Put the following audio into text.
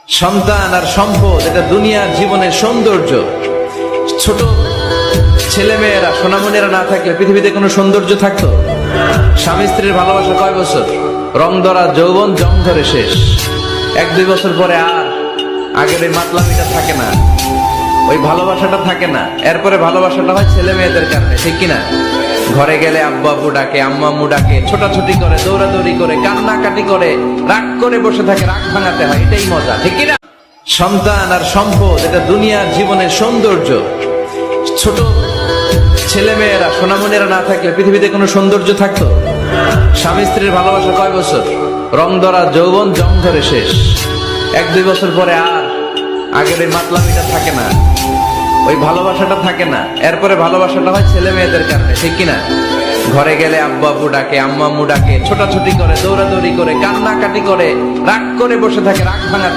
সন্তান আর সম্পদ এটা দুনিয়ার জীবনের সৌন্দর্য। ছোট ছেলেমেয়েরা সোনামণিরা না থাকলে পৃথিবীতে কোনো সৌন্দর্য থাকতো? স্বামী স্ত্রীর ভালোবাসা কয় বছর? রং ধরা যৌবন জং ধরে শেষ। 1-2 বছর পরে আর আগের ওই মাতলামিটা থাকে না, ওই ভালোবাসাটা থাকে না। এরপরে ভালোবাসাটা হয় ছেলে মেয়েদের কারণে, ঠিক কিনা? ঘরে গেলে আব্বু আব্বু ডাকে, আম্মা আম্মু ডাকে, ছোটাছুটি করে, দৌড়াদৌড়ি করে, কান্নাকাটি করে, রাগ করে বসে থাকে, রাগ ভাঙাতে হয়, এটাই মজা, ঠিক কিনা? সন্তান আর সম্পদ এটা দুনিয়ার জীবনের সৌন্দর্য। ছোট ছেলেমেয়েরা সোনামণিরা না থাকলে পৃথিবীতে কোনো সৌন্দর্য থাকতো? স্বামী স্ত্রীর ভালোবাসা কয় বছর? রং ধরা যৌবন জং ধরে শেষ। 1-2 বছর পরে আর আগের ওই মাতলামিটা থাকে না, ওই ভালোবাসাটা থাকে না। এরপরে ভালোবাসাটা হয় ছেলে মেয়েদের কারণে, ঠিক কিনা? ঘরে গেলে আব্বু আব্বু ডাকে, আম্মা আম্মু ডাকে, ছোটাছুটি করে, দৌড়াদৌড়ি করে, কান্নাকাটি করে, রাগ করে বসে থাকে, রাগ ভাঙাতে